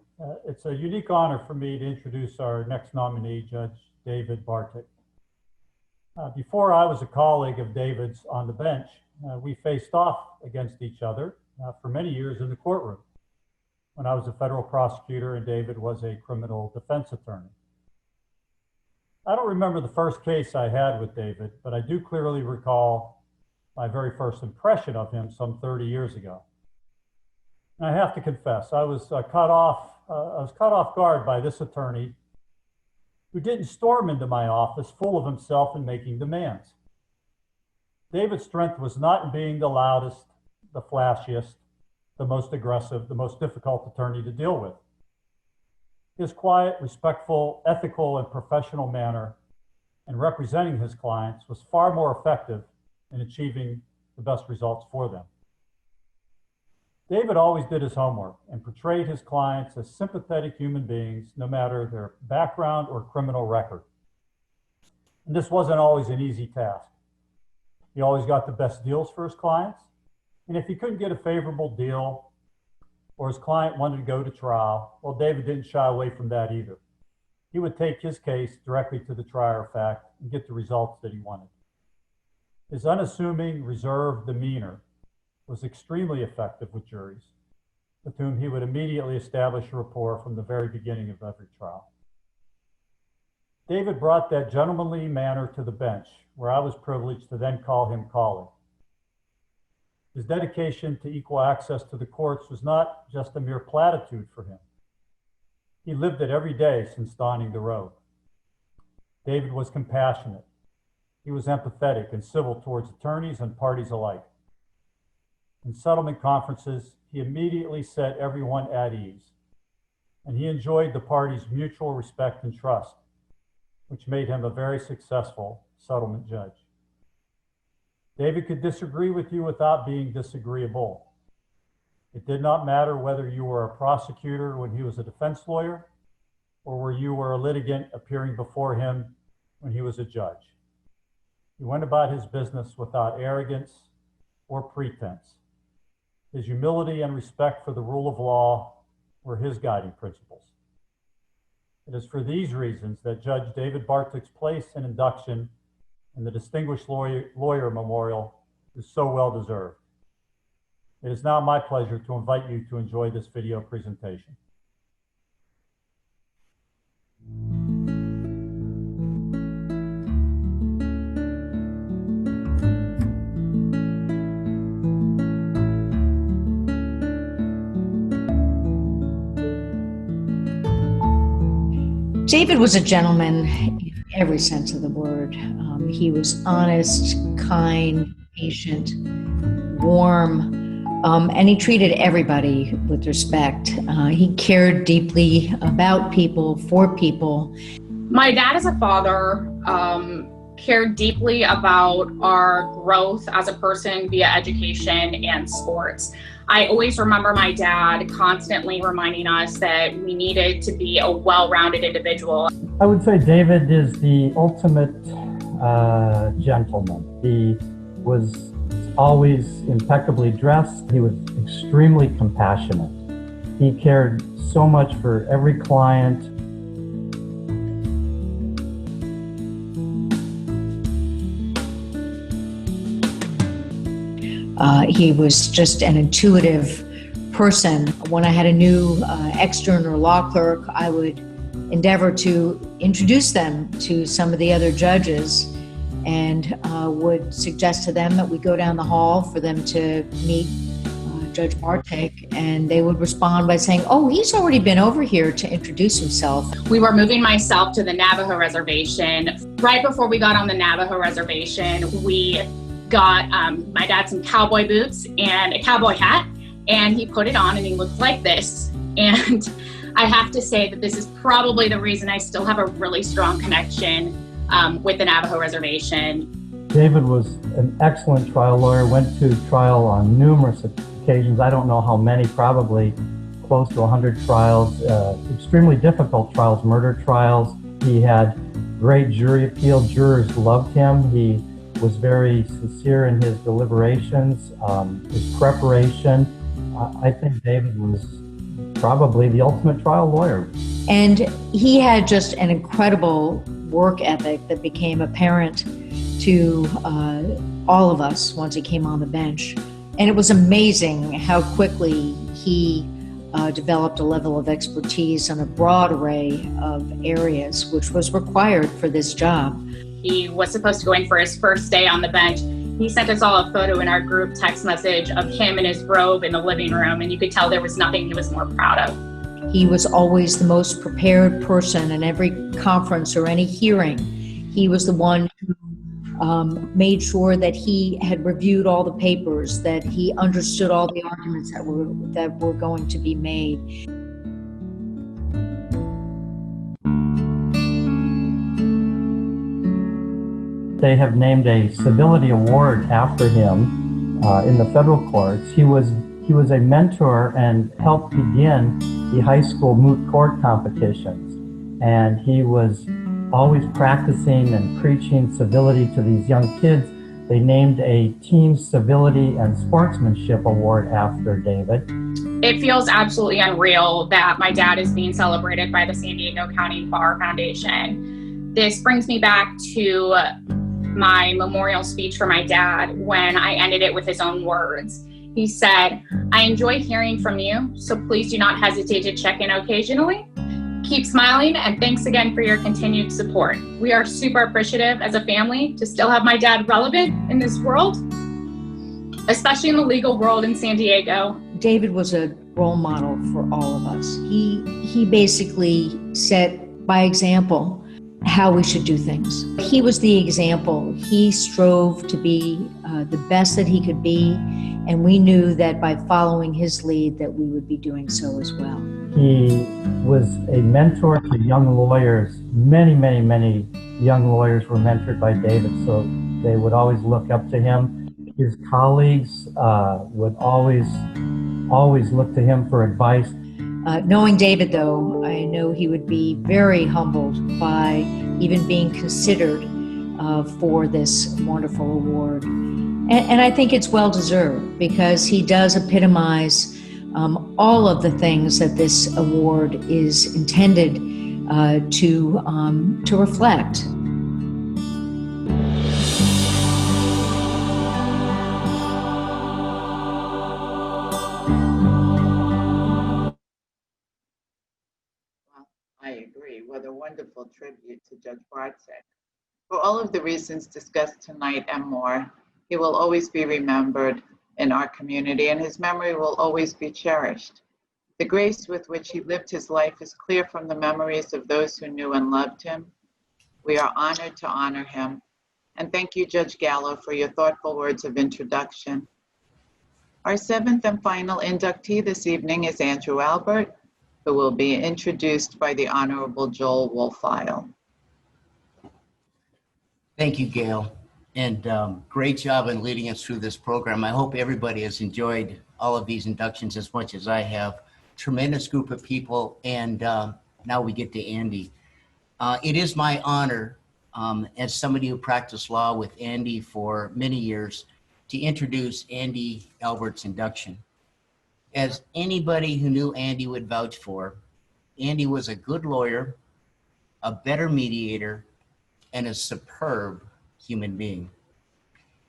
It's a unique honor for me to introduce our next nominee, Judge David Bartik. Before I was a colleague of David's on the bench, we faced off against each other for many years in the courtroom when I was a federal prosecutor and David was a criminal defense attorney. I don't remember the first case I had with David, but I do clearly recall my very first impression of him some 30 years ago. And I have to confess, I was caught off guard by this attorney who didn't storm into my office full of himself and making demands. David's strength was not in being the loudest, the flashiest, the most aggressive, the most difficult attorney to deal with. His quiet, respectful, ethical, and professional manner in representing his clients was far more effective in achieving the best results for them. David always did his homework and portrayed his clients as sympathetic human beings, no matter their background or criminal record. And this wasn't always an easy task. He always got the best deals for his clients. And if he couldn't get a favorable deal or his client wanted to go to trial, well, David didn't shy away from that either. He would take his case directly to the trier of fact and get the results that he wanted. His unassuming, reserved demeanor was extremely effective with juries, with whom he would immediately establish a rapport from the very beginning of every trial. David brought that gentlemanly manner to the bench, where I was privileged to then call him colleague. His dedication to equal access to the courts was not just a mere platitude for him. He lived it every day since donning the robe. David was compassionate. He was empathetic and civil towards attorneys and parties alike. In settlement conferences, he immediately set everyone at ease, and he enjoyed the parties' mutual respect and trust, which made him a very successful settlement judge. David could disagree with you without being disagreeable. It did not matter whether you were a prosecutor when he was a defense lawyer, or where you were a litigant appearing before him when he was a judge. He went about his business without arrogance or pretense. His humility and respect for the rule of law were his guiding principles. It is for these reasons that Judge David Bartik's place and induction in the Distinguished Lawyer Memorial is so well deserved. It is now my pleasure to invite you to enjoy this video presentation. David was a gentleman in every sense of the word. He was honest, kind, patient, warm, and he treated everybody with respect. He cared deeply about people, for people. My dad as a father cared deeply about our growth as a person via education and sports. I always remember my dad constantly reminding us that we needed to be a well-rounded individual. I would say David is the ultimate gentleman. He was always impeccably dressed. He was extremely compassionate. He cared so much for every client. He was just an intuitive person. When I had a new extern or law clerk, I would endeavor to introduce them to some of the other judges and would suggest to them that we go down the hall for them to meet Judge Bartik, and they would respond by saying, "Oh, he's already been over here to introduce himself." We were moving myself to the Navajo reservation. Right before we got on the Navajo reservation, we got my dad some cowboy boots and a cowboy hat, and he put it on and he looked like this. And I have to say that this is probably the reason I still have a really strong connection with the Navajo reservation. David was an excellent trial lawyer, went to trial on numerous occasions. I don't know how many, probably close to 100 trials, extremely difficult trials, murder trials. He had great jury appeal. Jurors loved him. He was very sincere in his deliberations, his preparation. I think David was probably the ultimate trial lawyer. And he had just an incredible work ethic that became apparent to all of us once he came on the bench. And it was amazing how quickly he developed a level of expertise on a broad array of areas, which was required for this job. He was supposed to go in for his first day on the bench. He sent us all a photo in our group text message of him in his robe in the living room, and you could tell there was nothing he was more proud of. He was always the most prepared person in every conference or any hearing. He was the one who made sure that he had reviewed all the papers, that he understood all the arguments that were going to be made. They have named a civility award after him in the federal courts. He was a mentor and helped begin the high school moot court competitions. And he was always practicing and preaching civility to these young kids. They named a Team Civility and Sportsmanship Award after David. It feels absolutely unreal that my dad is being celebrated by the San Diego County Bar Foundation. This brings me back to my memorial speech for my dad when I ended it with his own words. He said, "I enjoy hearing from you, so please do not hesitate to check in occasionally. Keep smiling, and thanks again for your continued support. We are super appreciative as a family to still have my dad relevant in this world, especially in the legal world in San Diego." David was a role model for all of us. He basically set by example how we should do things. He was the example. He strove to be the best that he could be, and we knew that by following his lead that we would be doing so as well. He was a mentor to young lawyers. Many, many, many young lawyers were mentored by David, so they would always look up to him. His colleagues would always look to him for advice. Knowing David, though, I know he would be very humbled by even being considered for this wonderful award. And I think it's well-deserved because he does epitomize all of the things that this award is intended to reflect. I agree. What a wonderful tribute to Judge Barczyk. For all of the reasons discussed tonight and more, he will always be remembered in our community, and his memory will always be cherished. The grace with which he lived his life is clear from the memories of those who knew and loved him. We are honored to honor him. And thank you, Judge Gallo, for your thoughtful words of introduction. Our seventh and final inductee this evening is Andrew Albert, who will be introduced by the Honorable Joel Wolfile. Thank you, Gail, and great job in leading us through this program. I hope everybody has enjoyed all of these inductions as much as I have. Tremendous group of people, and now we get to Andy. It is my honor, as somebody who practiced law with Andy for many years, to introduce Andy Albert's induction. As anybody who knew Andy would vouch for, Andy was a good lawyer, a better mediator, and a superb human being.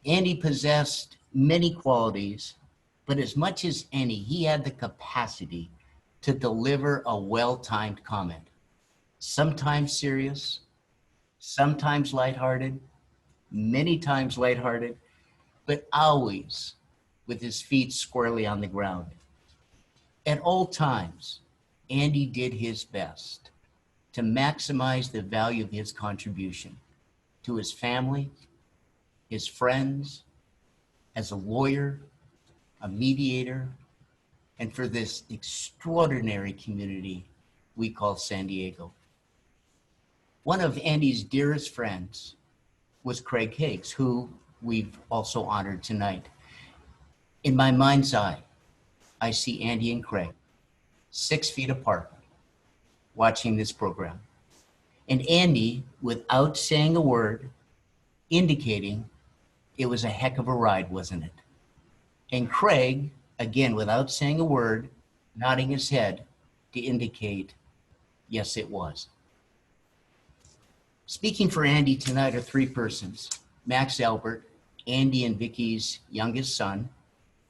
Andy possessed many qualities, but as much as any, he had the capacity to deliver a well-timed comment. Sometimes serious, sometimes lighthearted, many times lighthearted, but always with his feet squarely on the ground. At all times, Andy did his best to maximize the value of his contribution to his family, his friends, as a lawyer, a mediator, and for this extraordinary community we call San Diego. One of Andy's dearest friends was Craig Higgs, who we've also honored tonight. In my mind's eye, I see Andy and Craig 6 feet apart watching this program. And Andy, without saying a word, indicating it was a heck of a ride, wasn't it? And Craig, again, without saying a word, nodding his head to indicate, yes, it was. Speaking for Andy tonight are three persons: Max Albert, Andy and Vicky's youngest son;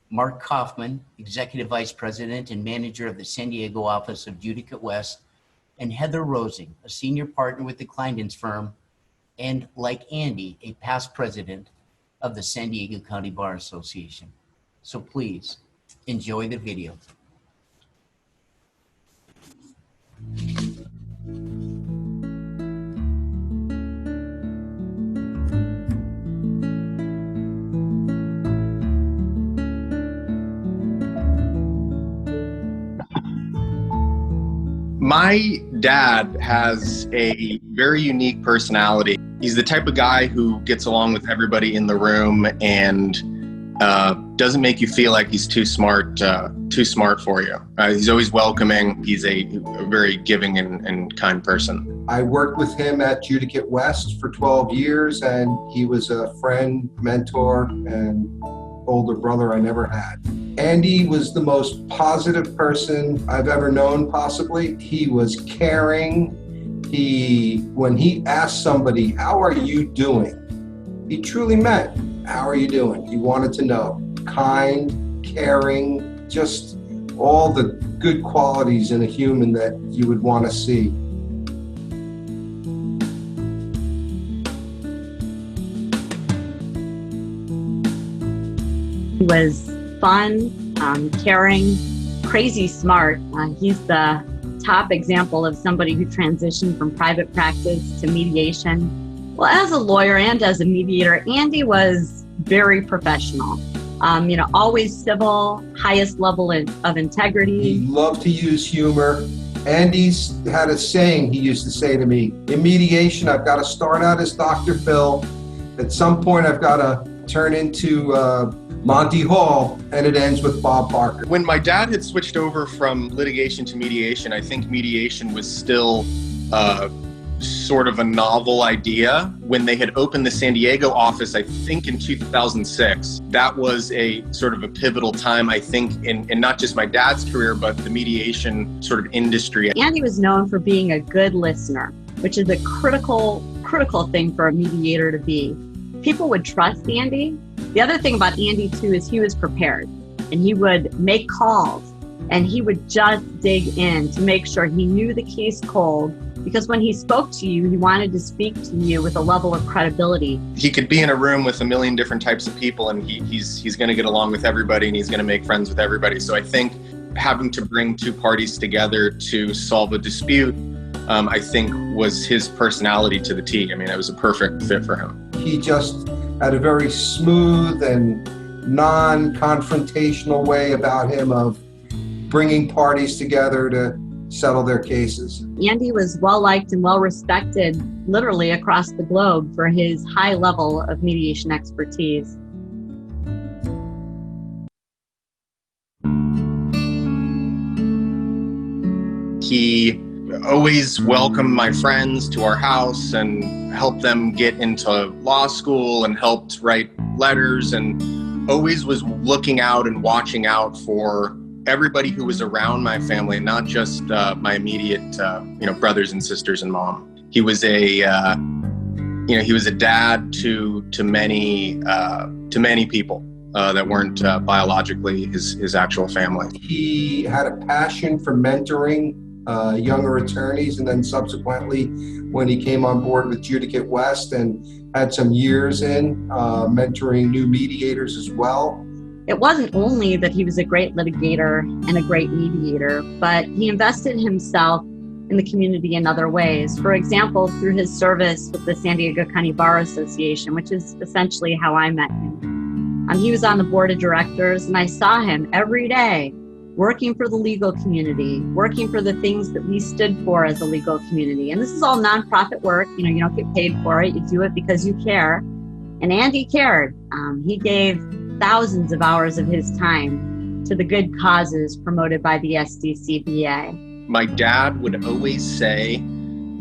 Mark Kaufman, Executive Vice President and Manager of the San Diego office of Judicate West; and Heather Rosing, a senior partner with the Kleindens firm, and like Andy, a past president of the San Diego County Bar Association. So please enjoy the video. My dad has a very unique personality. He's the type of guy who gets along with everybody in the room and doesn't make you feel like he's too smart for you. He's always welcoming. He's a very giving and kind person. I worked with him at Judicate West for 12 years, and he was a friend, mentor, and older brother I never had. Andy was the most positive person I've ever known, possibly. He was caring. When he asked somebody, "How are you doing?" he truly meant, "How are you doing?" He wanted to know. Kind, caring, just all the good qualities in a human that you would want to see. He was fun, caring, crazy smart. He's the top example of somebody who transitioned from private practice to mediation. Well, as a lawyer and as a mediator, Andy was very professional. Always civil, highest level of integrity. He loved to use humor. Andy's had a saying he used to say to me, in mediation, I've got to start out as Dr. Phil. At some point, I've got to turn into Monty Hall, and it ends with Bob Barker. When my dad had switched over from litigation to mediation, I think mediation was still sort of a novel idea. When they had opened the San Diego office, I think in 2006, that was a sort of a pivotal time, I think, in not just my dad's career, but the mediation sort of industry. Andy was known for being a good listener, which is a critical thing for a mediator to be. People would trust Andy. The other thing about Andy too is he was prepared, and he would make calls, and he would just dig in to make sure he knew the case cold, because when he spoke to you, he wanted to speak to you with a level of credibility. He could be in a room with a million different types of people, and he's going to get along with everybody, and he's going to make friends with everybody. So I think having to bring two parties together to solve a dispute, I think was his personality to the T. I mean, it was a perfect fit for him. He just had a very smooth and non-confrontational way about him of bringing parties together to settle their cases. Andy was well-liked and well-respected literally across the globe for his high level of mediation expertise. He always welcomed my friends to our house and helped them get into law school and helped write letters, and always was looking out and watching out for everybody who was around my family, not just my immediate brothers and sisters and mom. He was a dad to many people that weren't biologically his actual family. He had a passion for mentoring younger attorneys, and then subsequently when he came on board with Judicate West and had some years in mentoring new mediators as well. It wasn't only that he was a great litigator and a great mediator, but he invested himself in the community in other ways. For example, through his service with the San Diego County Bar Association, which is essentially how I met him. He was on the board of directors, and I saw him every day working for the legal community, working for the things that we stood for as a legal community. And this is all nonprofit work. You don't get paid for it. You do it because you care. And Andy cared. He gave thousands of hours of his time to the good causes promoted by the SDCBA. My dad would always say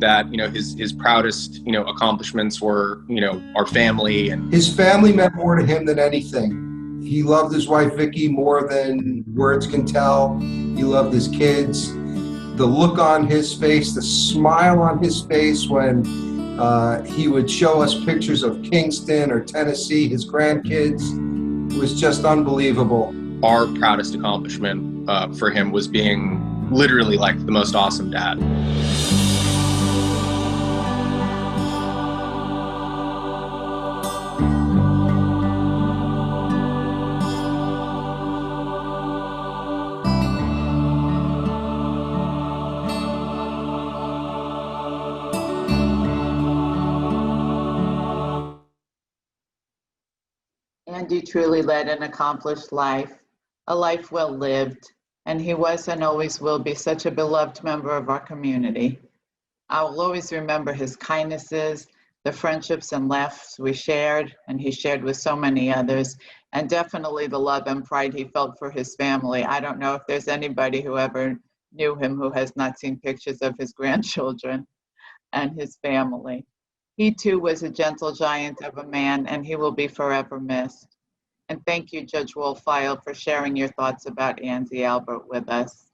that, you know, his proudest, you know, accomplishments were, you know, our family. And his family meant more to him than anything. He loved his wife, Vicky, more than words can tell. He loved his kids. The look on his face, the smile on his face when he would show us pictures of Kingston or Tennessee, his grandkids, was just unbelievable. Our proudest accomplishment for him was being literally like the most awesome dad. Andy truly led an accomplished life, a life well lived, and he was and always will be such a beloved member of our community. I will always remember his kindnesses, the friendships and laughs we shared, and he shared with so many others, and definitely the love and pride he felt for his family. I don't know if there's anybody who ever knew him who has not seen pictures of his grandchildren and his family. He too was a gentle giant of a man, and he will be forever missed. And thank you, Judge Wolfile, for sharing your thoughts about Andy Albert with us.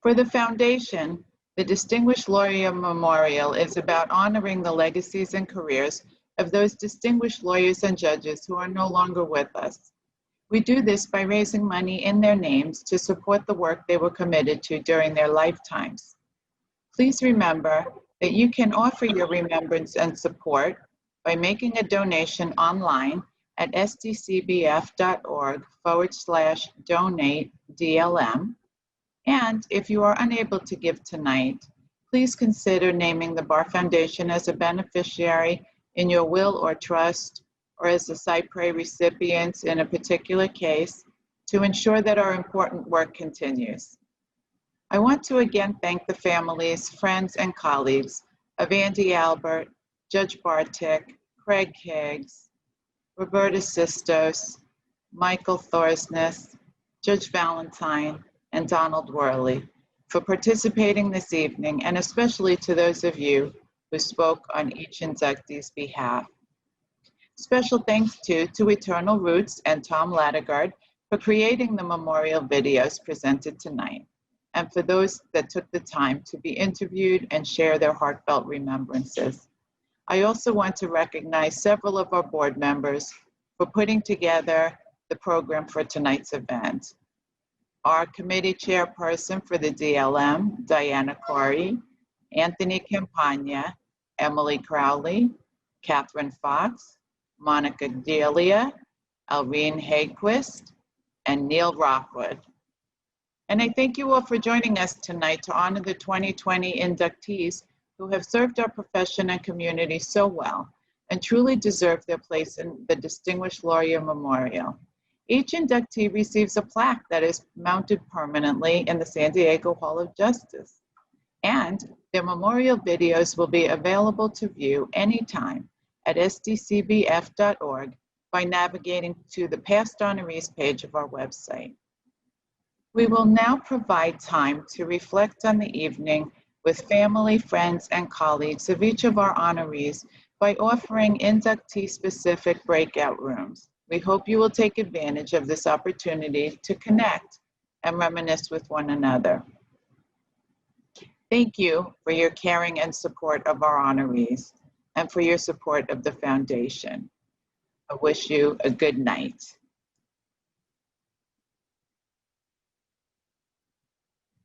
For the foundation, the Distinguished Lawyer Memorial is about honoring the legacies and careers of those distinguished lawyers and judges who are no longer with us. We do this by raising money in their names to support the work they were committed to during their lifetimes. Please remember that you can offer your remembrance and support by making a donation online at sdcbf.org/donate-DLM. And if you are unable to give tonight, please consider naming the Bar Foundation as a beneficiary in your will or trust, or as a Cypre recipient in a particular case, to ensure that our important work continues. I want to again thank the families, friends, and colleagues of Andy Albert, Judge Bartik, Craig Higgs, Roberta Sistos, Michael Thorsness, Judge Valentine, and Donald Worley for participating this evening, and especially to those of you who spoke on each inductee's behalf. Special thanks to Eternal Roots and Tom Lattigard for creating the memorial videos presented tonight, and for those that took the time to be interviewed and share their heartfelt remembrances. I also want to recognize several of our board members for putting together the program for tonight's event. Our committee chairperson for the DLM, Diana Corey, Anthony Campagna, Emily Crowley, Catherine Fox, Monica Delia, Alreen Hayquist, and Neil Rockwood. And I thank you all for joining us tonight to honor the 2020 inductees who have served our profession and community so well and truly deserve their place in the Distinguished Lawyer Memorial. Each inductee receives a plaque that is mounted permanently in the San Diego Hall of Justice. And their memorial videos will be available to view anytime at sdcbf.org by navigating to the Past Honorees page of our website. We will now provide time to reflect on the evening with family, friends, and colleagues of each of our honorees by offering inductee-specific breakout rooms. We hope you will take advantage of this opportunity to connect and reminisce with one another. Thank you for your caring and support of our honorees and for your support of the foundation. I wish you a good night.